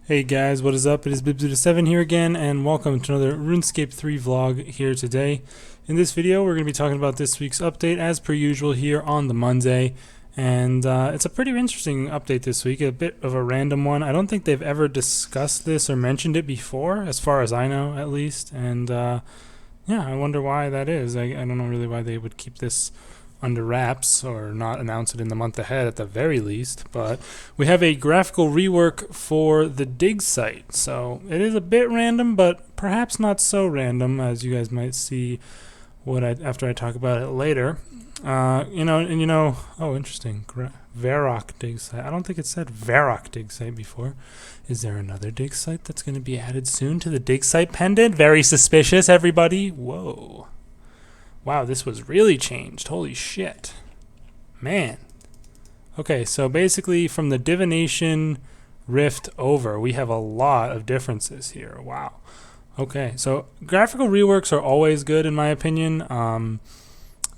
Hey guys, what is up? It is Bibs7 here again, and welcome to another RuneScape 3 vlog here today. In this video, we're going to be talking about this week's update, as per usual, here on the Monday. And it's a pretty interesting update this week, a bit of a random one. I don't think they've ever discussed this or mentioned it before, as far as I know, at least. And yeah, I wonder why that is. I don't know really why they would keep this under wraps or not announce it in the month ahead at the very least, but we have a graphical rework for the dig site, so it is a bit random, but perhaps not so random, as you guys might see after I talk about it later. Oh, interesting. Varrock dig site. I don't think it said Varrock dig site before. Is there another dig site that's going to be added soon to the dig site pendant? Very suspicious, everybody. Whoa. Wow, this was really changed. Holy shit. Man. Okay, so basically from the Divination Rift over, we have a lot of differences here. Wow. Okay, so graphical reworks are always good in my opinion,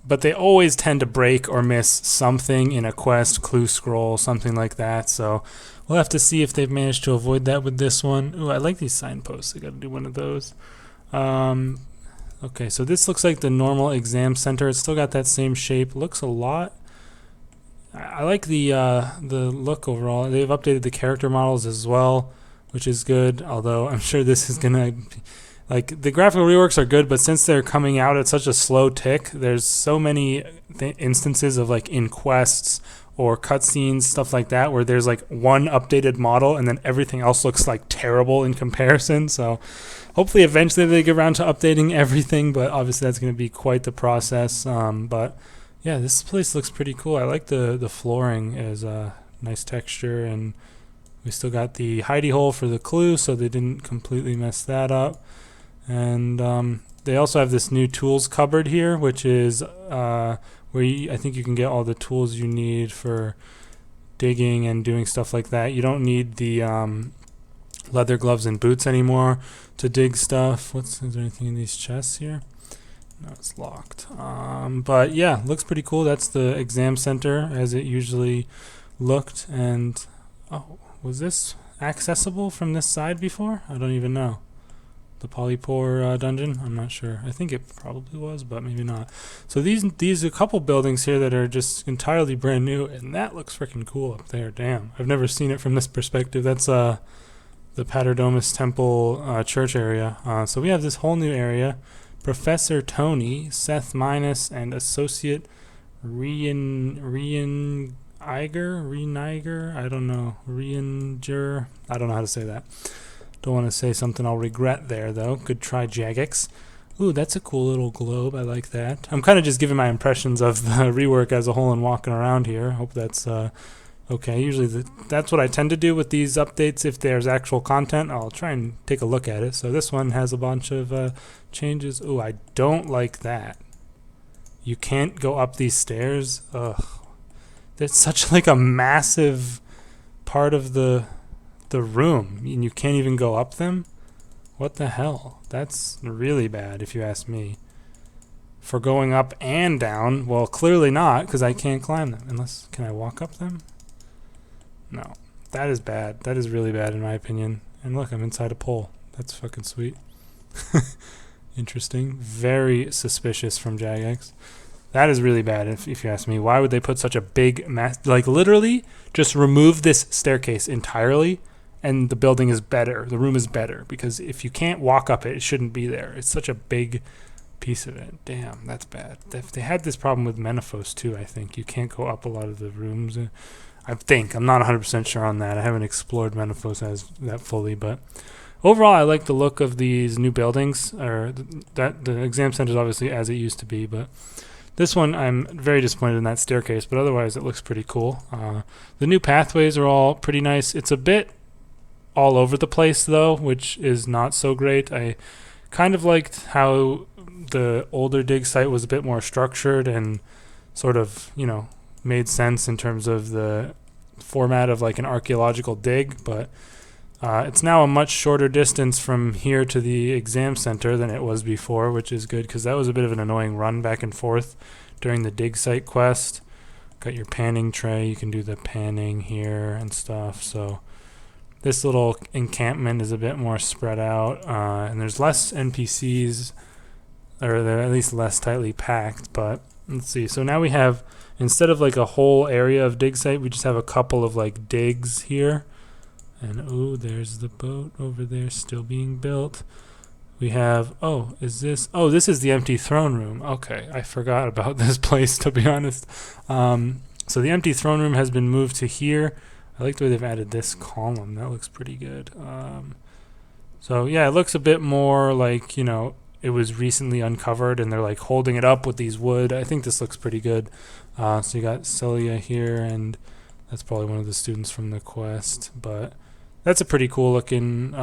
but they always tend to break or miss something in a quest, clue scroll, something like that. So we'll have to see if they've managed to avoid that with this one. Ooh, I like these signposts. I gotta do one of those. Okay, so this looks like the normal exam center. It's still got that same shape. Looks a lot. I like the look overall. They've updated the character models as well, which is good. Although I'm sure this is gonna like the graphical reworks are good, but since they're coming out at such a slow tick, there's so many instances of like in quests or cutscenes, stuff like that, where there's like one updated model and then everything else looks like terrible in comparison. So hopefully eventually they get around to updating everything, but obviously that's going to be quite the process. But yeah, this place looks pretty cool. I like the flooring is a nice texture, and we still got the hidey hole for the clue, so they didn't completely mess that up. And they also have this new tools cupboard here, which is where I think you can get all the tools you need for digging and doing stuff like that. You don't need the leather gloves and boots anymore to dig stuff. Is there anything in these chests here? No, it's locked. But yeah, looks pretty cool. That's the exam center as it usually looked. And oh, was this accessible from this side before? I don't even know. The Polypore dungeon? I'm not sure. I think it probably was, but maybe not. So these a couple buildings here that are just entirely brand new, and that looks freaking cool up there. Damn, I've never seen it from this perspective. That's the Paterdomus Temple church area. So we have this whole new area. Professor Tony, Seth Minus, and Associate Rieniger? I don't know. Rieniger? I don't know how to say that. Don't want to say something I'll regret there, though. Good try, Jagex. Ooh, that's a cool little globe. I like that. I'm kind of just giving my impressions of the rework as a whole and walking around here. Hope that's okay. Usually that's what I tend to do with these updates. If there's actual content, I'll try and take a look at it. So this one has a bunch of changes. Ooh, I don't like that. You can't go up these stairs. Ugh. That's such like a massive part of the room, and you can't even go up them. What the hell? That's really bad if you ask me. For going up and down, well, clearly not, because I can't climb them. Unless, can I walk up them? No. That is bad. That is really bad in my opinion. And look, I'm inside a pole. That's fucking sweet. Interesting. Very suspicious from Jagex. That is really bad if you ask me. Why would they put such a big like literally just remove this staircase entirely and the building is better. The room is better, because if you can't walk up it, it shouldn't be there. It's such a big piece of it. Damn, that's bad. They had this problem with Menaphos too, I think. You can't go up a lot of the rooms. I think. I'm not 100% sure on that. I haven't explored Menaphos as that fully, but overall I like the look of these new buildings. Or the exam center is obviously as it used to be, but this one, I'm very disappointed in that staircase, but otherwise it looks pretty cool. The new pathways are all pretty nice. It's a bit all over the place, though, which is not so great. I kind of liked how the older dig site was a bit more structured and sort of, made sense in terms of the format of like an archaeological dig, but it's now a much shorter distance from here to the exam center than it was before, which is good, because that was a bit of an annoying run back and forth during the dig site quest. Got your panning tray. You can do the panning here and stuff. So This little encampment is a bit more spread out, and there's less NPCs, or they're at least less tightly packed. But let's see. So now we have, instead of like a whole area of dig site, we just have a couple of like digs here. And oh, there's the boat over there still being built. We have, this is the empty throne room. Okay, I forgot about this place, to be honest. So the empty throne room has been moved to here. I like the way they've added this column. That looks pretty good. So yeah, it looks a bit more like, it was recently uncovered and they're like holding it up with these wood. I think this looks pretty good. So you got Celia here, and that's probably one of the students from the quest. But that's a pretty cool looking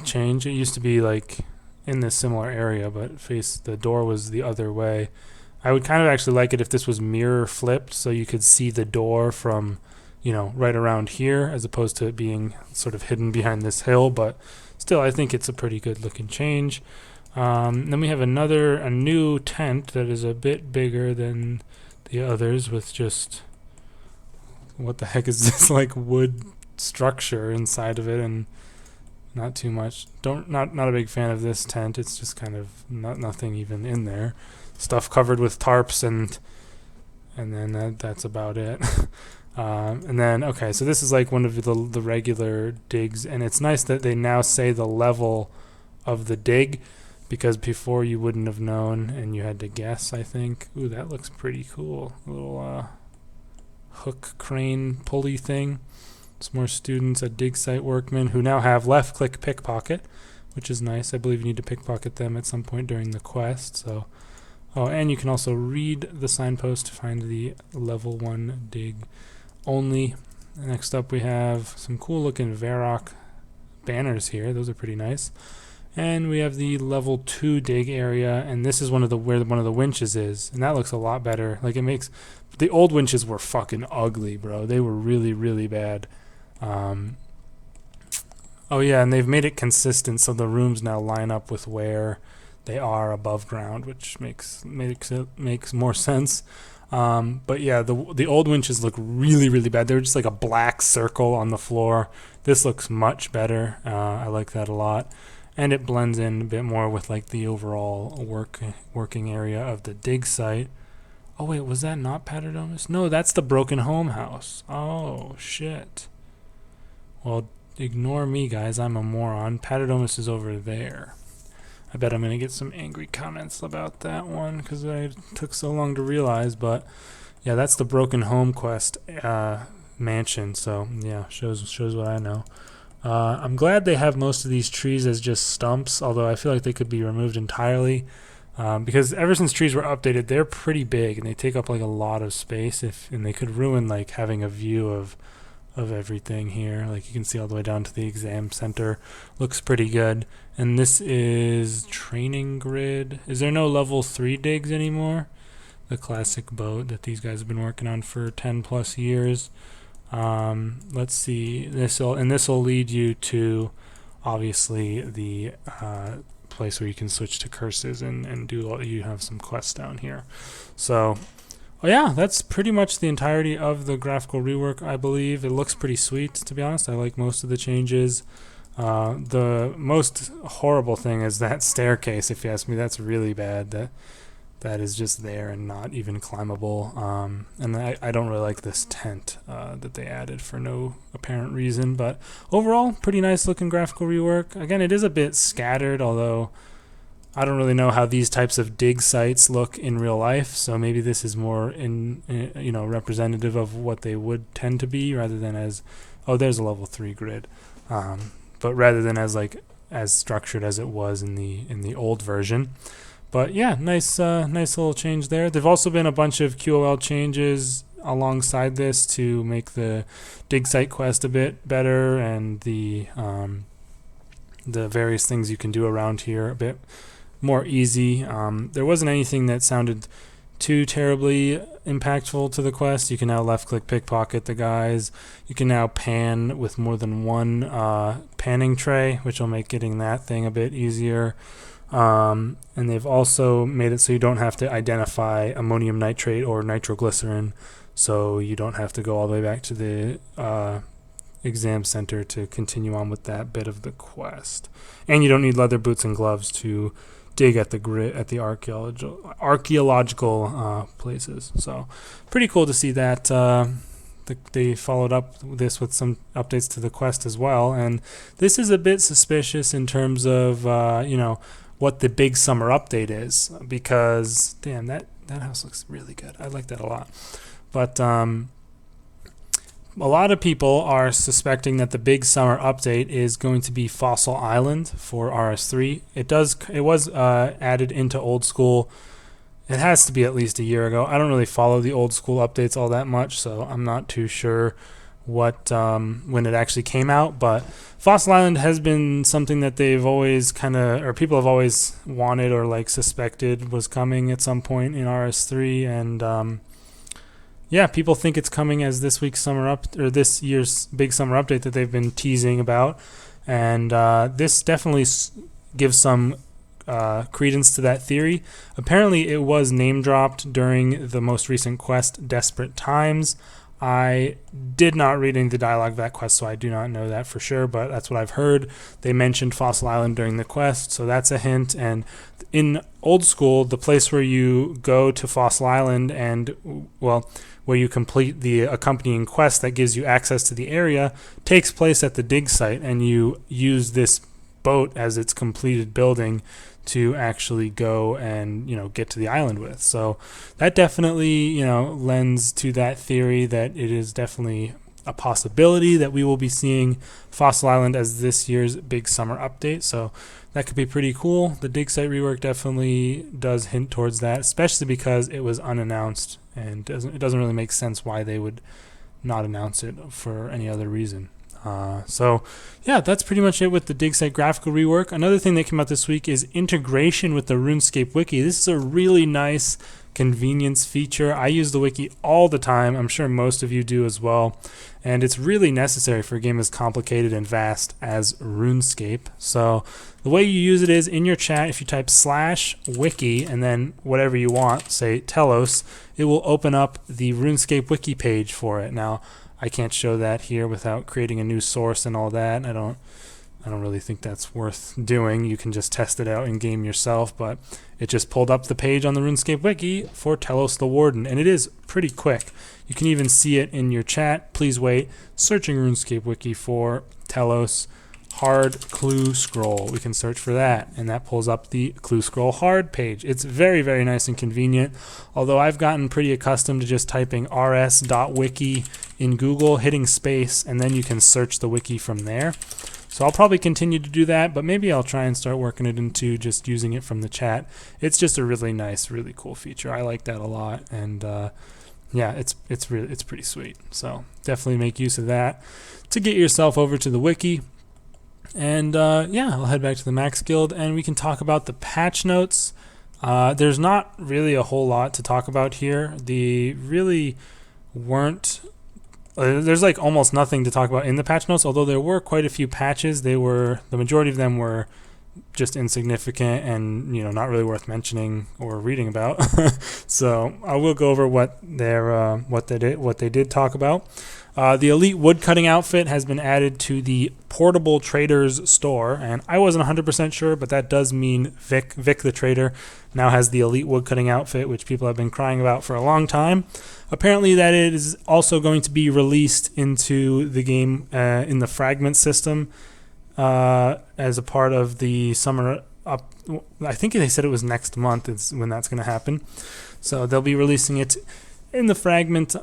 change. It used to be like in this similar area, but the door was the other way. I would kind of actually like it if this was mirror flipped, so you could see the door from, right around here, as opposed to it being sort of hidden behind this hill. But still, I think it's a pretty good looking change. Then we have a new tent that is a bit bigger than the others, with just, what the heck is this, like wood structure inside of it, and not too much. Not a big fan of this tent. It's just kind of nothing even in there. Stuff covered with tarps, and then that's about it. And then, okay, so this is like one of the regular digs, and it's nice that they now say the level of the dig, because before you wouldn't have known and you had to guess, I think. Ooh, that looks pretty cool. A little hook crane pulley thing. Some more students at dig site workmen who now have left click pickpocket, which is nice. I believe you need to pickpocket them at some point during the quest. So, and you can also read the signpost to find the level 1 dig only. Next up, we have some cool looking Varrock banners here. Those are pretty nice. And we have the level 2 dig area, and this is where one of the winches is, and that looks a lot better. Like, it makes, the old winches were fucking ugly, bro. They were really, really bad. Oh yeah, and they've made it consistent, so the rooms now line up with where they are above ground, which makes more sense. But yeah, the old winches look really, really bad. They were just like a black circle on the floor. This looks much better. I like that a lot, and it blends in a bit more with like the overall working area of the dig site. Oh wait, was that not Paterdomus? No, that's the broken home house. Oh shit. Well, ignore me, guys. I'm a moron. Paterdomus is over there. I bet I'm going to get some angry comments about that one because I took so long to realize. But yeah, that's the broken home quest mansion. So yeah, shows what I know. I'm glad they have most of these trees as just stumps, although I feel like they could be removed entirely. Because ever since trees were updated, they're pretty big and they take up like a lot of space. And they could ruin like having a view of everything here. Like you can see all the way down to the exam center. Looks pretty good. And this is training grid. Is there no level 3 digs anymore? The classic boat that these guys have been working on for 10 plus years. Let's see. This will lead you to obviously the place where you can switch to curses and you have some quests down here. So yeah, that's pretty much the entirety of the graphical rework, I believe. It looks pretty sweet, to be honest. I like most of the changes. The most horrible thing is that staircase, if you ask me. That's really bad. That is just there and not even climbable. And I don't really like this tent that they added for no apparent reason. But overall, pretty nice looking graphical rework. Again, it is a bit scattered, although I don't really know how these types of dig sites look in real life, so maybe this is more representative of what they would tend to be, rather than as, there's a level 3 grid, but rather than as structured as it was in the old version. But yeah, nice little change there. There've also been a bunch of QOL changes alongside this to make the dig site quest a bit better, and the various things you can do around here a bit more easy. There wasn't anything that sounded too terribly impactful to the quest. You can now left click pickpocket the guys. You can now pan with more than one panning tray, which will make getting that thing a bit easier. And they've also made it so you don't have to identify ammonium nitrate or nitroglycerin. so you don't have to go all the way back to the exam center to continue on with that bit of the quest. And you don't need leather boots and gloves to dig at the archaeological places. So pretty cool to see that they followed up this with some updates to the quest as well. And this is a bit suspicious in terms of what the big summer update is, because damn, that house looks really good. I like that a lot. But a lot of people are suspecting that the big summer update is going to be Fossil Island for RS3. It was added into Old School. It has to be at least a year ago. I don't really follow the Old School updates all that much, so I'm not too sure what when it actually came out. But Fossil Island has been something that they've always people have always wanted or like suspected was coming at some point in RS3, and yeah, people think it's coming as this year's big summer update that they've been teasing about, and this definitely gives some credence to that theory. Apparently, it was name dropped during the most recent quest, Desperate Times. I did not read any of the dialogue of that quest, so I do not know that for sure, but that's what I've heard. They mentioned Fossil Island during the quest, so that's a hint. And in Old School, the place where you go to Fossil Island and, well, where you complete the accompanying quest that gives you access to the area takes place at the dig site, and you use this boat as its completed building to actually go and get to the island with. So that definitely lends to that theory that it is definitely a possibility that we will be seeing Fossil Island as this year's big summer update. So that could be pretty cool. The dig site rework definitely does hint towards that, especially because it was unannounced, and it doesn't really make sense why they would not announce it for any other reason. So yeah, that's pretty much it with the dig site graphical rework. Another thing that came out this week is integration with the Runescape Wiki. This is a really nice convenience feature. I use the wiki all the time. I'm sure most of you do as well. And it's really necessary for a game as complicated and vast as RuneScape. So the way you use it is in your chat, if you type /wiki and then whatever you want, say Telos, it will open up the RuneScape Wiki page for it. Now, I can't show that here without creating a new source and all that. I don't really think that's worth doing. You can just test it out in game yourself, but it just pulled up the page on the RuneScape Wiki for Telos the Warden, and it is pretty quick. You can even see it in your chat. Please wait. Searching RuneScape Wiki for Telos Hard Clue Scroll. We can search for that, and that pulls up the Clue Scroll Hard page. It's very, very nice and convenient, although I've gotten pretty accustomed to just typing rs.wiki in Google, hitting space, and then you can search the wiki from there. So I'll probably continue to do that, but maybe I'll try and start working it into just using it from the chat. It's just a really nice, really cool feature. I like that a lot, and yeah, it's pretty sweet. So definitely make use of that to get yourself over to the wiki. And yeah, I'll head back to the Max Guild, and we can talk about the patch notes. There's not really a whole lot to talk about here. They really weren't. There's like almost nothing to talk about in the patch notes, although there were quite a few patches. The majority of them were just insignificant and not really worth mentioning or reading about. So I will go over what they did talk about. The Elite Woodcutting outfit has been added to the Portable Traders store, and I wasn't 100% sure, but that does mean Vic the Trader now has the Elite Woodcutting outfit, which people have been crying about for a long time. Apparently that is also going to be released into the game in the fragment system as a part of the summer up. I think they said it was next month is when that's going to happen. So they'll be releasing it in the fragment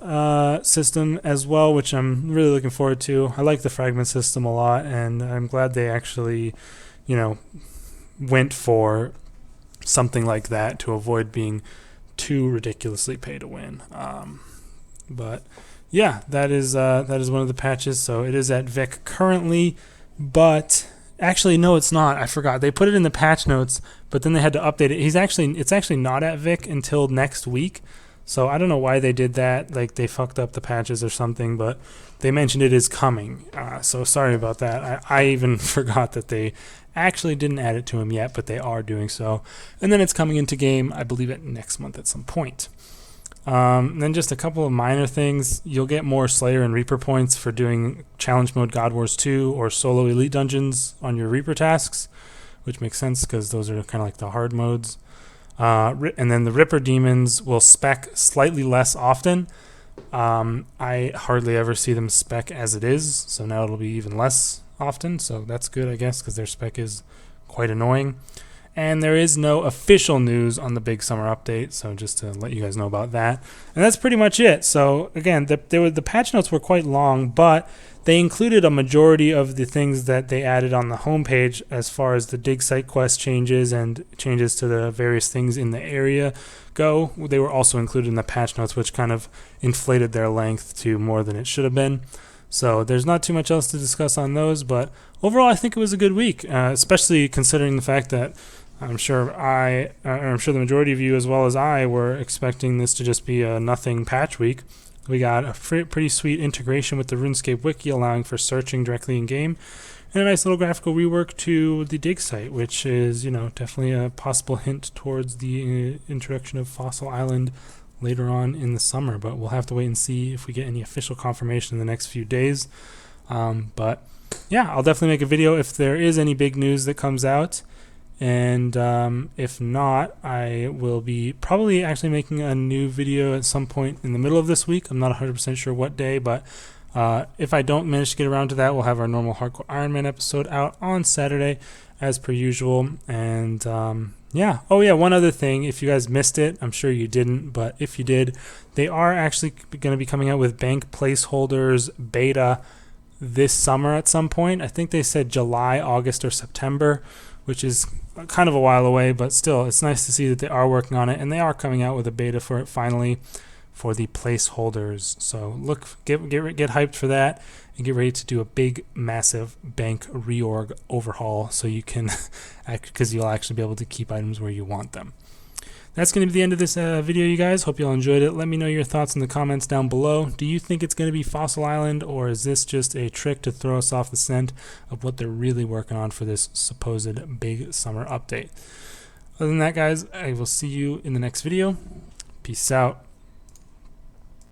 system as well, which I'm really looking forward to. I like the fragment system a lot, and I'm glad they actually, went for something like that to avoid being too ridiculously pay to win. But yeah, that is one of the patches. So it is at Vic currently, but actually no, it's not. I forgot. They put it in the patch notes, but then they had to update it. It's actually not at Vic until next week. So I don't know why they did that. Like they fucked up the patches or something, but they mentioned it is coming. So sorry about that. I even forgot that they actually didn't add it to him yet, but they are doing so. And then it's coming into game, I believe, next month at some point. Then just a couple of minor things. You'll get more Slayer and Reaper points for doing Challenge Mode God Wars 2 or Solo Elite Dungeons on your Reaper tasks, which makes sense because those are kind of like the hard modes. And then the Ripper Demons will spec slightly less often. I hardly ever see them spec as it is, so now it'll be even less often, so that's good, I guess, because their spec is quite annoying. And there is no official news on the big summer update, so just to let you guys know about that. And that's pretty much it. So again, the patch notes were quite long, but they included a majority of the things that they added on the homepage as far as the dig site quest changes and changes to the various things in the area go. They were also included in the patch notes, which kind of inflated their length to more than it should have been. So there's not too much else to discuss on those, but overall I think it was a good week, especially considering the fact that I'm sure the majority of you, as well as I, were expecting this to just be a nothing patch week. We got a pretty sweet integration with the Runescape Wiki, allowing for searching directly in game, and a nice little graphical rework to the dig site, which is, definitely a possible hint towards the introduction of Fossil Island later on in the summer. But we'll have to wait and see if we get any official confirmation in the next few days. But yeah, I'll definitely make a video if there is any big news that comes out. And if not, I will be probably actually making a new video at some point in the middle of this week. I'm not 100% sure what day, but if I don't manage to get around to that, we'll have our normal Hardcore Iron Man episode out on Saturday as per usual. And yeah. Oh yeah, one other thing, if you guys missed it, I'm sure you didn't, but if you did, they are actually going to be coming out with bank placeholders beta this summer at some point. I think they said July, August, or September, which is kind of a while away, but still, it's nice to see that they are working on it, and they are coming out with a beta for it finally for the placeholders. So get hyped for that, and get ready to do a big, massive bank reorg overhaul, so you can, because you'll actually be able to keep items where you want them. That's going to be the end of this video, you guys. Hope you all enjoyed it. Let me know your thoughts in the comments down below. Do you think it's going to be Fossil Island, or is this just a trick to throw us off the scent of what they're really working on for this supposed big summer update? Other than that, guys, I will see you in the next video. Peace out.